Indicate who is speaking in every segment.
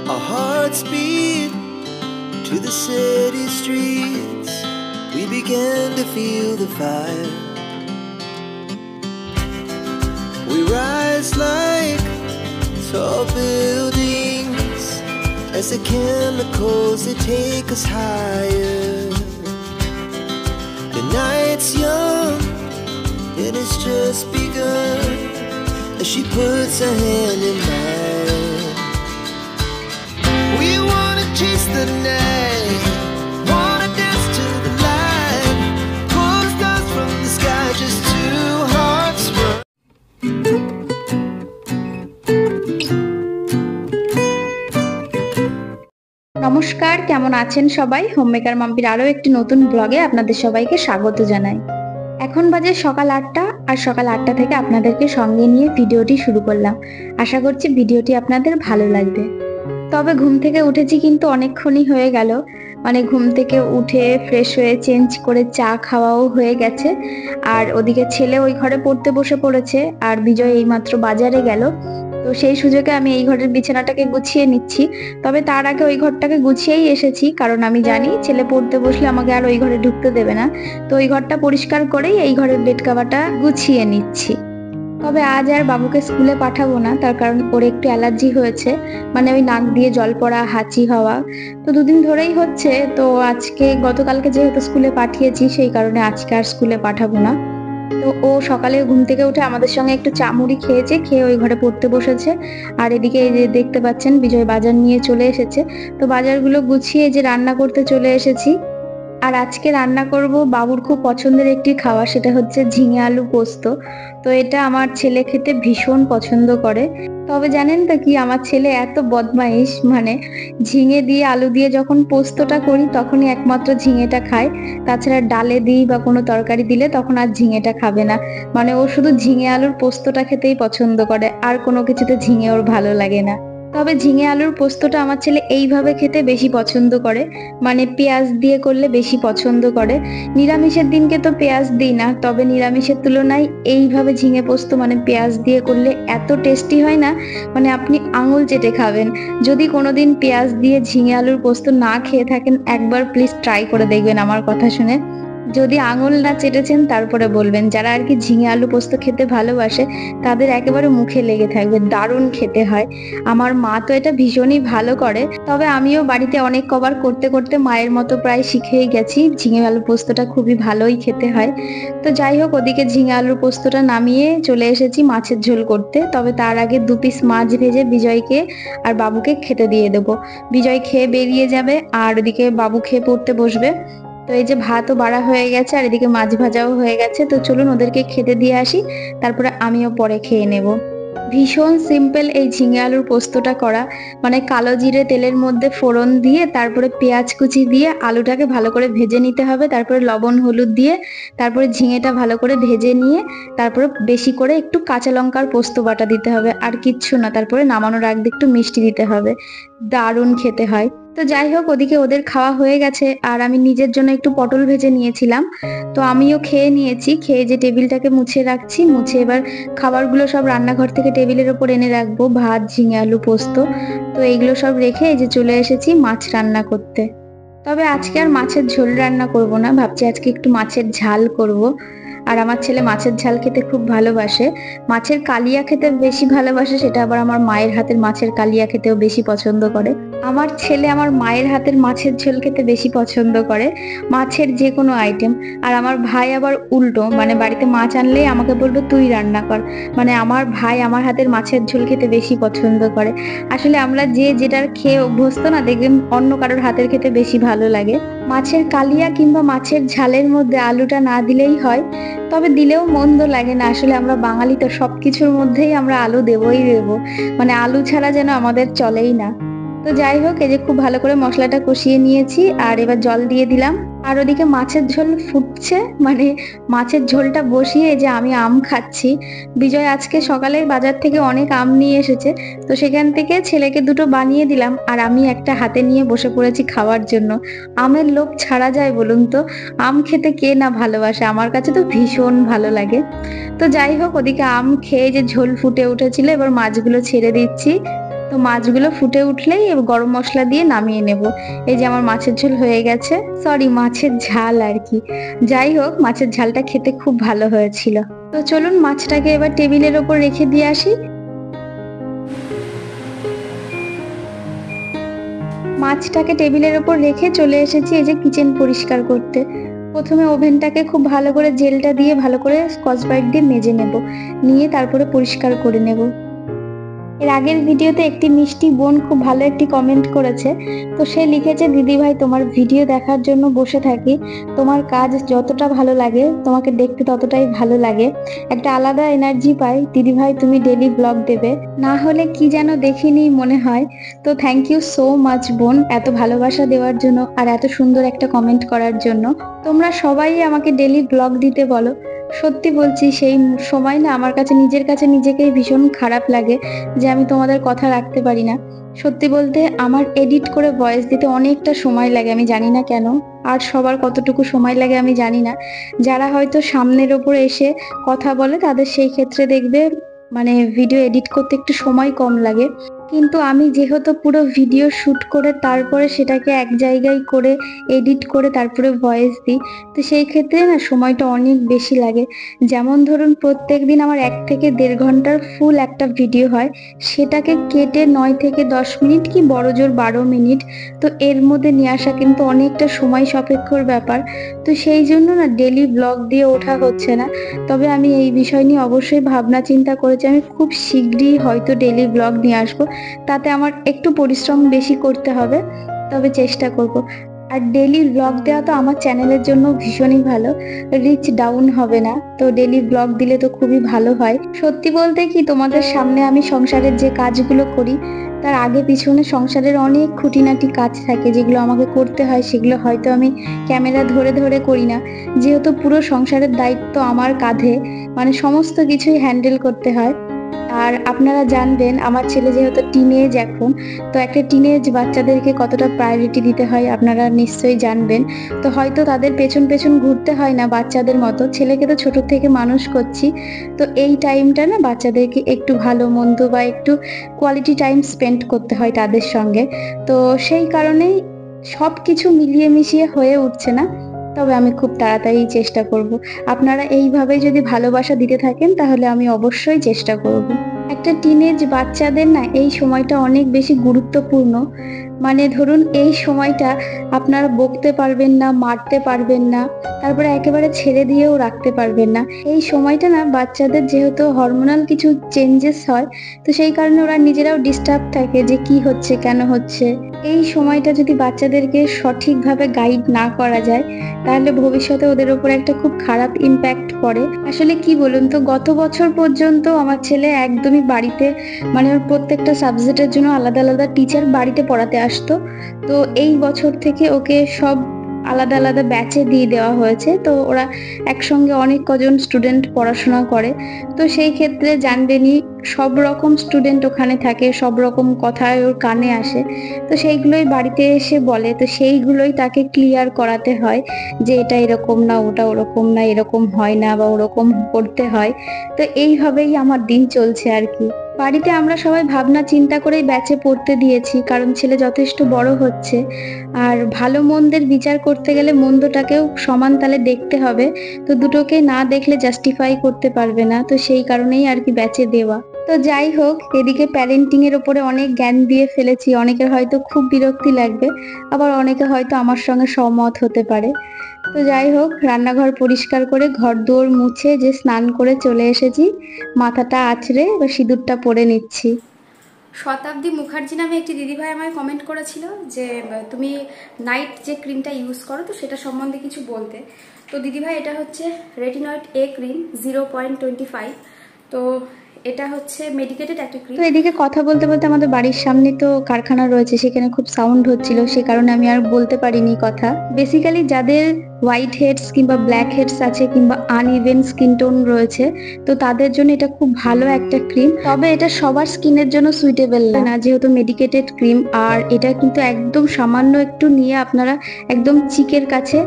Speaker 1: Our hearts beat to the city streets. We began to feel the fire. We rise like tall buildings as the chemicals, they take us higher. The night's young and it's just begun as she puts her hand in mine. We wanna chase the night, wanna dance to the light, pull the stars from the sky, just two hearts run.
Speaker 2: নমস্কার, কেমন আছেন সবাই? Homemaker মাম্পির আরো একটি নতুন ব্লগে আপনাদের সবাইকে স্বাগত জানাই। এখন বাজে সকাল 8টা, আর সকাল 8টা থেকে আপনাদেরকে সঙ্গে নিয়ে ভিডিওটি শুরু করলাম। আশা করছি ভিডিওটি আপনাদের ভালো লাগবে। তবে ঘুম থেকে উঠেছি কিন্তু অনেকক্ষণই হয়ে গেল, মানে ঘুম থেকে উঠে ফ্রেশ হয়ে চেঞ্জ করে চা খাওয়াও হয়ে গেছে। আর ওদিকে ছেলে ওই ঘরে পড়তে বসে পড়েছে, আর বিজয় এইমাত্র বাজারে গেল। তো সেই সুযোগে আমি এই ঘরের বিছানাটাকে গুছিয়ে নিচ্ছি। তবে তার আগে ওই ঘরটাকে গুছিয়েই এসেছি, কারণ আমি জানি ছেলে পড়তে বসলে আমাকে আর ওই ঘরে ঢুকতে দেবে না। তো ওই ঘরটা পরিষ্কার করেই এই ঘরের বেড কভারটা গুছিয়ে নিচ্ছি। তবে আজ আর বাবুকে স্কুলে পাঠাবো না, তার কারণ ওর একটু অ্যালার্জি হয়েছে, মানে ওই নাক দিয়ে জল পড়া, হাঁচি হওয়া। তো দুদিন ধরেই হচ্ছে। তো আজকে গতকালকে যেহেতু স্কুলে পাঠিয়েছি, সেই কারণে আজকে আর স্কুলে পাঠাবো না। তো ও সকালে ঘুম থেকে উঠে আমাদের সঙ্গে একটু চা মুড়ি খেয়েছে, খেয়ে ওই ঘরে পড়তে বসেছে। আর এদিকে এই যে দেখতে পাচ্ছেন বিজয় বাজার নিয়ে চলে এসেছে। তো বাজারগুলো গুছিয়ে যে রান্না করতে চলে এসেছি। আর আজকে রান্না করব বাবুর খুব পছন্দের একটি খাবার, সেটা হচ্ছে ঝিঙে আলু পোস্ত। তো এটা আমার ছেলে খেতে ভীষণ পছন্দ করে। তবে জানেন তো কি, আমার ছেলে এত বদমাইশ, মানে ঝিঙে দিয়ে আলু দিয়ে যখন পোস্তটা করি তখনই একমাত্র ঝিঙেটা খায়। তাছাড়া ডালে দিই বা কোনো তরকারি দিলে তখন আর ঝিঙেটা খাবে না। মানে ও শুধু ঝিঙে আলুর পোস্তটা খেতেই পছন্দ করে, আর কোনো কিছুতে ঝিঙে ওর ভালো লাগে না। তবে ঝিঙে আলুর পোস্তটা আমার ছেলে এইভাবে খেতে বেশি পছন্দ করে, মানে পেঁয়াজ দিয়ে করলে বেশি পছন্দ করে। নিরামিষের দিনকে তো পেঁয়াজ দিই না, তবে নিরামিষের তুলনায় এইভাবে ঝিঙে পোস্ত মানে পেঁয়াজ দিয়ে করলে এত টেস্টি হয় না, মানে আপনি আঙুল চেটে খাবেন। যদি কোনোদিন পেঁয়াজ দিয়ে ঝিঙে আলুর পোস্ত না খেয়ে থাকেন, একবার প্লিজ ট্রাই করে দেখবেন আমার কথা শুনে। যদি আঙুল না চেটেছেন তারপরে বলবেন। যারা আর কি ঝিঙে আলু পোস্ত খেতে ভালোবাসে তাদের একেবারে মুখে লেগে থাকবে, দারুণ খেতে হয়। আমার মা তো এটা ভীষণই ভালো করে, তবে আমিও বাড়িতে অনেক কবার করতে করতে মায়ের মতো প্রায় শিখেই গেছি। ঝিঙে আলু পোস্তটা খুবই ভালোই খেতে হয়। তো যাই হোক, ওদিকে ঝিঙে আলুর পোস্তটা নামিয়ে চলে এসেছি মাছের ঝোল করতে। তবে তার আগে 2 পিস মাছ ভেজে বিজয়কে আর বাবুকে খেতে দিয়ে দেবো। বিজয় খেয়ে বেরিয়ে যাবে, আর ওদিকে বাবু খেয়ে পড়তে বসবে। তো এই যে ভাতও বাড়া হয়ে গেছে, আর এদিকে মাছ ভাজাও হয়ে গেছে। তো চলুন ওদেরকে খেতে দিয়ে আসি, তারপরে আমিও পরে খেয়ে নেব। ভীষণ সিম্পল এই ঝিঙে আলুর পোস্তটা করা, মানে কালো জিরে তেলের মধ্যে ফোড়ন দিয়ে তারপরে পেঁয়াজ কুচি দিয়ে আলুটাকে ভালো করে ভেজে নিতে হবে, তারপরে লবণ হলুদ দিয়ে তারপরে ঝিঙেটা ভালো করে ভেজে নিয়ে তারপরে বেশি করে একটু কাঁচা লঙ্কার পোস্ত বাটা দিতে হবে, আর কিচ্ছু না। তারপরে নামানোর আগে একটু মিষ্টি দিতে হবে, দারুণ খেতে হয়। তো যাই হোক, ওদিকে ওদের খাওয়া হয়ে গেছে, আর আমি নিজের জন্য একটু পটল ভেজে নিয়েছিলাম। তো আমিও খেয়ে নিয়েছি। খেয়ে যে টেবিলটাকে মুছে রাখছি, মুছে এবার খাবারগুলো সব রান্নাঘর থেকে টেবিলের ওপর এনে রাখবো। ভাত, ঝিঙে আলু পোস্ত, তো এইগুলো সব রেখে এই যে চলে এসেছি মাছ রান্না করতে। তবে আজকে আর মাছের ঝোল রান্না করব না, ভাবছি আজকে একটু মাছের ঝাল করব। আর আমার ছেলে মাছের ঝাল খেতে খুব ভালোবাসে, মাছের কালিয়া খেতে বেশি ভালোবাসে, সেটা আবার আমার মায়ের হাতের মাছের কালিয়া খেতেও বেশি পছন্দ করে। আমার ছেলে আমার মায়ের হাতের মাছের ঝোল খেতে বেশি পছন্দ করে, মাছের যে কোনো আইটেম। আর আমার ভাই আবার উল্টো, মানে বাড়িতে মাছ আনলেই আমাকে বলবে তুই রান্না কর। মানে আমার ভাই আমার হাতের মাছের ঝোল খেতে বেশি পছন্দ করে। আসলে আমরা যে যেটার খেয়ে অভ্যস্ত না, দেখবেন অন্য কারোর হাতের খেতে বেশি ভালো লাগে। মাছের কালিয়া কিংবা মাছের ঝালের মধ্যে আলুটা না দিলেই হয়, তবে দিলেও মন্দ লাগে না। আসলে আমরা বাঙালি তো, সবকিছুর মধ্যেই আমরা আলু দেবই দেবো, মানে আলু ছাড়া যেন আমাদের চলেই না। তো যাই হোক, এই যে খুব ভালো করে মশলাটা কষিয়ে নিয়েছি, আর এবার জল দিয়ে দিলাম। আর ওদিকে মাছের ঝোল ফুটছে, মানে মাছের ঝোলটা বসিয়ে যে আমি আম খাচ্ছি। বিজয় আজকে সকালে বাজার থেকে অনেক আম নিয়ে এসেছে, তো সেখান থেকে ছেলেকে 2টো বানিয়ে দিলাম, আর আমি একটা হাতে নিয়ে বসে পড়েছি খাওয়ার জন্য। আমের লোভ ছাড়া যায় বলুন তো? আম খেতে কে না ভালোবাসে, আমার কাছে তো ভীষণ ভালো লাগে। তো যাই হোক, ওদিকে আম খেয়ে যে ঝোল ফুটে উঠেছিল, এবার মাছগুলো ছেড়ে দিচ্ছি। তো তো মাছগুলো ফুটে উঠলেই গরম মশলা দিয়ে নামিয়ে নেব। এই যে আমার মাছের ঝোল হয়ে গেছে, সরি মাছের ঝাল আর কি। যাই হোক, মাছের ঝালটা খেতে খুব ভালো হয়েছিল। তো চলুন মাছটাকে এবার টেবিলের ওপর রেখে দিয়ে আসি। মাছটাকে টেবিলের ওপর রেখে চলে এসেছি এই যে কিচেন পরিষ্কার করতে। প্রথমে ওভেনটাকে খুব ভালো করে জেলটা দিয়ে ভালো করে স্কচ ব্রাইট দিয়ে মেজে নেব, নিয়ে তারপরে পরিষ্কার করে নেব। এর আগের ভিডিওতে একটি মিষ্টি বোন খুব ভালো একটি কমেন্ট করেছে। তো সে লিখেছে, দিদি ভাই তোমার ভিডিও দেখার জন্য বসে থাকি, তোমার কাজ যতটা ভালো লাগে তোমাকে দেখতে ততটাই ভালো লাগে, একটা আলাদা এনার্জি পাই। দিদি ভাই তুমি ডেলি ব্লগ দেবে, না হলে কি যেন দেখিনি মনে হয়। তো থ্যাংক ইউ সো মাচ বোন, এত ভালোবাসা দেওয়ার জন্য আর এত সুন্দর একটা কমেন্ট করার জন্য। তোমরা সবাই আমাকে ডেলি ব্লগ দিতে বলো। সত্যি বলছি, সেই সময় না আমার কাছে নিজের কাছে নিজেকেই ভীষণ খারাপ লাগে যে আমি তোমাদের কথা রাখতে পারি না। সত্যি বলতে আমার এডিট করে ভয়েস দিতে অনেকটা সময় লাগে, আমি জানি না কেন, আর সবার কতটুকু সময় লাগে আমি জানি না। যারা হয়তো সামনের ওপর এসে কথা বলে তাদের সেই ক্ষেত্রে দেখবে মানে ভিডিও এডিট করতে একটু সময় কম লাগে, কিন্তু আমি যেহেতু পুরো ভিডিও শুট করে তারপরে সেটাকে এক জায়গায় করে এডিট করে তারপরে ভয়েস দিই, তো সেই ক্ষেত্রে না সময়টা অনেক বেশি লাগে। যেমন ধরুন প্রত্যেক দিন আমার 1 থেকে 1.5 ঘন্টার ফুল একটা ভিডিও হয়, সেটাকে কেটে 9 থেকে 10 মিনিট কি বড় জোর 12 মিনিট, তো এর মধ্যে নিয়ে আসা কিন্তু অনেকটা সময় সাপেক্ষর ব্যাপার। তো সেই জন্য না ডেলি ব্লগ দিয়ে ওঠা হচ্ছে না। তবে আমি এই বিষয় নিয়ে অবশ্যই ভাবনা চিন্তা করেছি, আমি খুব শীঘ্রই হয়তো ডেলি ব্লগ নিয়ে আসবো। তাতে আমার একটু পরিশ্রম বেশি করতে হবে, তবে চেষ্টা করব। আর ডেলি ব্লগ দেওয়া তো আমার চ্যানেলের জন্য ভীষণই ভালো, রিচ ডাউন হবে না। তো ডেলি ব্লগ দিলে তো খুবই ভালো হয়। সত্যি বলতে কি, তোমাদের সামনে আমি সংসারের যে কাজগুলো করি তার আগে পিছনে সংসারের অনেক খুঁটিনাটি কাজ থাকে যেগুলো আমাকে করতে হয়, সেগুলো হয়তো আমি ক্যামেরা ধরে ধরে করি না, যেহেতু পুরো সংসারের দায়িত্ব আমার কাঁধে, মানে সমস্ত কিছুই হ্যান্ডেল করতে হয়। আর আপনারা জানবেন আমার ছেলে যেহেতু টিনেজ এখন, তো একটা টিনেজ বাচ্চাদেরকে কতটা প্রায়োরিটি দিতে হয় আপনারা নিশ্চয়ই জানবেন। তো হয়তো তাদের পেছন পেছন ঘুরতে হয় না বাচ্চাদের মতো, ছেলেকে তো ছোট থেকে মানুষ করছি, তো এই টাইমটা না বাচ্চাদেরকে একটু ভালো মন্দ বা একটু কোয়ালিটি টাইম স্পেন্ড করতে হয় তাদের সঙ্গে। তো সেই কারণেই সব কিছু মিলিয়ে মিশিয়ে হয়ে উঠছে না, তবে আমি খুব তাড়াতাড়ি চেষ্টা করব। আপনারা এইভাবে যদি ভালোবাসা দিতে থাকেন তাহলে আমি অবশ্যই চেষ্টা করব। একটা টিনেজ বাচ্চাদের না এই সময়টা অনেক বেশি গুরুত্বপূর্ণ। মানে ধরুন এই সময়টা আপনারা বকতে পারবেন না, মারতে পারবেন না, তারপরে একেবারে ছেড়ে দিয়েও রাখতে পারবেন না। এই সময়টা না বাচ্চাদের যেহেতু হরমোনাল কিছু চেঞ্জেস হয়, তো সেই কারণে ওরা নিজেরাও ডিস্টার্ব থাকে যে কি হচ্ছে কেন হচ্ছে। এই সময়টা যদি বাচ্চাদেরকে সঠিকভাবে গাইড না করা যায় তাহলে ভবিষ্যতে ওদের উপর একটা খুব খারাপ ইম্প্যাক্ট পড়ে। আসলে কি বলুন তো, গত বছর পর্যন্ত আমার ছেলে একদমই বাড়িতে, মানে ওর প্রত্যেকটা সাবজেক্টের জন্য আলাদা আলাদা টিচার বাড়িতে পড়াতে আসতো। তো এই বছর থেকে ওকে সব আলাদা আলাদা ব্যাচে দিয়ে দেওয়া হয়েছে, তো ওরা একসঙ্গে অনেক কজন স্টুডেন্ট পড়াশোনা করে। তো সেই ক্ষেত্রে জানবেনই সব রকম স্টুডেন্ট ওখানে থাকে, সব রকম কথায় ওর কানে আসে, তো সেইগুলোই বাড়িতে এসে বলে, তো সেইগুলোই তাকে ক্লিয়ার করাতে হয় যে এটা এরকম না, ওটা ওরকম না, এরকম হয় না বা ওরকম করতে হয়। তো এইভাবেই আমার দিন চলছে আর কি। বাড়িতে আমরা সবাই ভাবনা চিন্তা করেই ব্যাচে পড়তে দিয়েছি, কারণ ছেলে যথেষ্ট বড় হচ্ছে, আর ভালো মন্দের বিচার করতে গেলে মন্দটাকেও সমান তালে দেখতে হবে, তো দুটোকে না দেখলে জাস্টিফাই করতে পারবে না, তো সেই কারণেই আর কি ব্যাচে দেওয়া। তো যাই হোক, এদিকে প্যারেন্টিং এর উপরে অনেক জ্ঞান দিয়ে ফেলেছি, অনেকের হয়তো খুব বিরক্তি লাগবে, আবার অনেকে হয়তো আমার সঙ্গে সহমত হতে পারে। তো যাই হোক, রান্নাঘর পরিষ্কার করে ঘর দুয়ার মুছে যে স্নান করে চলে এসেছি, মাথাটা আঁচড়ে বা সিঁদুরটা পরে নিচ্ছি।
Speaker 3: শতাব্দী মুখার্জি নামে একটি দিদিভাই আমায় কমেন্ট করেছিল যে তুমি নাইট যে ক্রিমটা ইউজ করো তো সেটা সম্বন্ধে কিছু বলতে। তো দিদিভাই এটা হচ্ছে রেটিনয়েড এ ক্রিম 0.25। তো এটা হচ্ছে মেডিকেটেড একটা ক্রিম।
Speaker 2: তো এদিকে কথা বলতে বলতে আমাদের বাড়ির সামনে তো কারখানা রয়েছে, সেখানে খুব সাউন্ড হচ্ছিল, সে কারণে আমি আর বলতে পারিনি কথা। বেসিক্যালি যাদের হোয়াইট হেডস কিংবা ব্ল্যাক হেডস আছে কিংবা আনইভেন স্কিন টোন রয়েছে, তো তাদের জন্য এটা খুব ভালো একটা ক্রিম। তবে এটা সবার স্কিনের জন্য সুইটেবল না, যেহেতু মেডিকেটেড ক্রিম। আর এটা কিন্তু একদম সামান্য একটু নিয়ে আপনারা একদম চিকের কাছে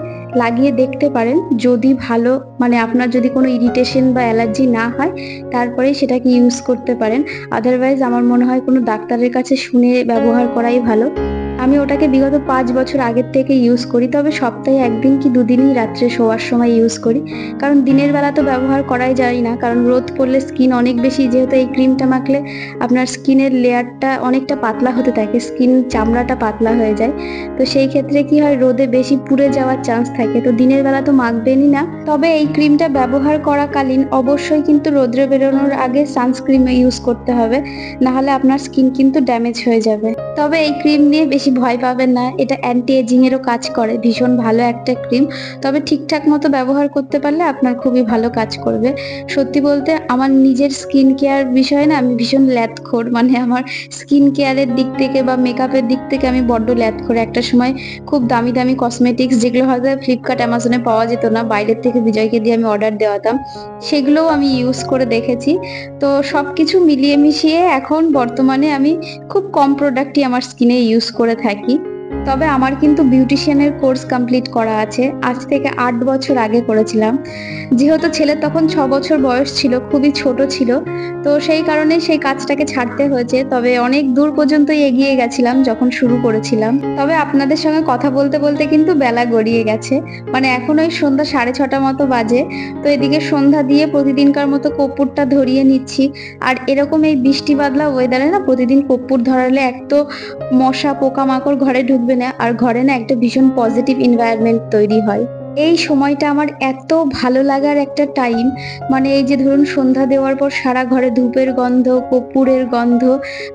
Speaker 2: লাগিয়ে দেখতে পারেন, যদি ভালো মানে আপনার যদি কোনো ইরিটেশন বা অ্যালার্জি না হয় তারপরেই সেটাকে ইউজ করতে পারেন। আদারওয়াইজ আমার মনে হয় কোনো ডাক্তারের কাছে শুনে ব্যবহার করাই ভালো। আমি ওটাকে বিগত 5 বছর আগের থেকে ইউজ করি, তবে সপ্তাহে 1 দিন কি 2 দিনই রাত্রে শোয়ার সময় ইউজ করি, কারণ দিনের বেলা তো ব্যবহার করাই যায় না, কারণ রোদ পড়লে স্কিন অনেক বেশি, যেহেতু এই ক্রিমটা মাখলে আপনার স্কিনের লেয়ারটা অনেকটা পাতলা হতে থাকে, স্কিন চামড়াটা পাতলা হয়ে যায়, তো সেই ক্ষেত্রে কি হয় রোদে বেশি পুড়ে যাওয়ার চান্স থাকে, তো দিনের বেলা তো মাখবেনই না। তবে এই ক্রিমটা ব্যবহার করাকালীন অবশ্যই কিন্তু রোদ্রে বেরোনোর আগে সানস্ক্রিন ইউজ করতে হবে, নাহলে আপনার স্কিন কিন্তু ড্যামেজ হয়ে যাবে। তবে এই ক্রিম নিয়ে বেশি ভয় পাবেন না, এটা অ্যান্টি এজিং এরও কাজ করে, ভীষণ ভালো একটা ক্রিম। তবে ঠিকঠাক মতো ব্যবহার করতে পারলে আপনার খুবই ভালো কাজ করবে। সত্যি বলতে আমার নিজের স্কিন কেয়ার বিষয়ে না আমি ভীষণ ল্যাথখোর, মানে আমার স্কিন কেয়ারের দিক থেকে বা মেকআপের দিক থেকে আমি বড্ড ল্যাথখোর। একটা সময় খুব দামি দামি কসমেটিক্স, যেগুলো হয়তো ফ্লিপকার্ট অ্যামাজনে পাওয়া যেত না, বাইরের থেকে বিজয়কে দিয়ে আমি অর্ডার দেওয়াতাম, সেগুলোও আমি ইউজ করে দেখেছি। তো সবকিছু মিলিয়ে মিশিয়ে এখন বর্তমানে আমি খুব কম প্রোডাক্টই আমার স্কিনে ইউজ করে থাকি। তবে আমার কিন্তু বিউটিশিয়ানের কোর্স কমপ্লিট করা আছে, আজ থেকে 8 বছর আগে করেছিলাম। যেহেতু ছেলের তখন 6 বছর বয়স ছিল, খুবই ছোট ছিল, তো সেই কারণে সেই কাজটাকে ছাড়তে হয়েছে। তবে অনেক দূর পর্যন্তই এগিয়ে গেছিলাম যখন শুরু করেছিলাম। তবে আপনাদের সঙ্গে কথা বলতে বলতে কিন্তু বেলা গড়িয়ে গেছে, মানে এখন ওই সন্ধ্যা 6:30 মতো বাজে। তো এদিকে সন্ধ্যা দিয়ে প্রতিদিনকার মতো কর্পূরটা ধরিয়ে নিচ্ছি। আর এরকম এই বৃষ্টি বাদলা ওয়েদারে না প্রতিদিন কর্পূর ধরালে এক তো মশা পোকামাকড় ঘরে ঢুকবে না, আর ঘরে না একটা ভীষণ পজিটিভ এনভায়রনমেন্ট তৈরি হয়। এই সময়টা আমার এত ভালো লাগার একটা টাইম, মানে এই যে ধরুন সন্ধ্যা দেওয়ার পর সারা ঘরে ধূপের গন্ধ, কর্পূরের গন্ধ,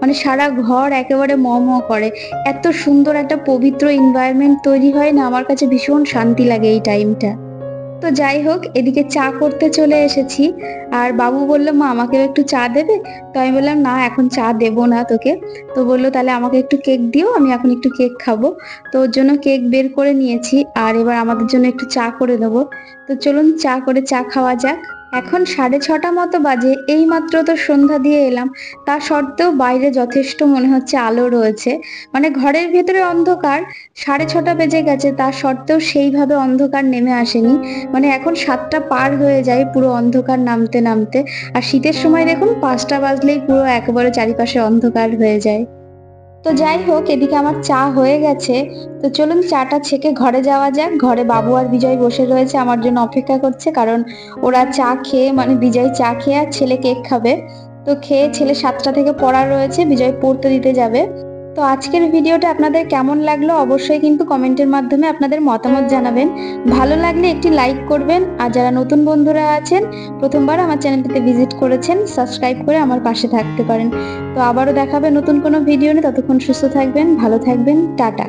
Speaker 2: মানে সারা ঘর একেবারে ম করে, এত সুন্দর একটা পবিত্র এনভায়রনমেন্ট তৈরি হয় না, আমার কাছে ভীষণ শান্তি লাগে এই টাইমটা। তো যাই হোক, এদিকে চা করতে চলে এসেছি, আর বাবু বললো মা আমাকেও একটু চা দেবে। তো আমি বললাম না এখন চা দেবো না তোকে। তো বললো তাহলে আমাকে একটু কেক দিও, আমি এখন একটু কেক খাবো। তো ওর জন্য কেক বের করে নিয়েছি, আর এবার আমাদের জন্য একটু চা করে দেবো। তো চলুন চা করে চা খাওয়া যাক। এখন 6:30 মতো বাজে, এই মাত্র তো সন্ধ্যা দিয়ে এলাম, তা সত্ত্বেও বাইরে যথেষ্ট মনে হচ্ছে আলো রয়েছে, মানে ঘরের ভেতরে অন্ধকার, 6:30 বেজে গেছে, তা সত্ত্বেও সেইভাবে অন্ধকার নেমে আসেনি। মানে এখন 7টা পার হয়ে যায় পুরো অন্ধকার নামতে নামতে, আর শীতের সময় দেখুন 5টা বাজলেই পুরো একেবারে চারিপাশে অন্ধকার হয়ে যায়। তো যাই হোক, এদিকে আমার চা হয়ে গেছে, তো চলুন চাটা ছেঁকে ঘরে যাওয়া যাক। ঘরে বাবু আর বিজয় বসে রয়েছে, আমার জন্য অপেক্ষা করছে, কারণ ওরা চা খেয়ে, মানে বিজয় চা খেয়ে আর ছেলে কেক খাবে। তো খেয়ে ছেলে 7টা থেকে পড়া রয়েছে, বিজয় পড়তে দিতে যাবে। তো আজকের ভিডিওটা আপনাদের কেমন লাগলো অবশ্যই কিন্তু কমেন্টের মাধ্যমে আপনাদের মতামত জানাবেন। ভালো লাগলে একটি লাইক করবেন, আর যারা নতুন বন্ধুরা আছেন, প্রথমবার আমার চ্যানেলটিতে ভিজিট করেছেন, সাবস্ক্রাইব করে আমার পাশে থাকতে পারেন। তো আবারও দেখাবে নতুন কোনো ভিডিও নিয়ে, ততক্ষণ সুস্থ থাকবেন, ভালো থাকবেন, টাটা।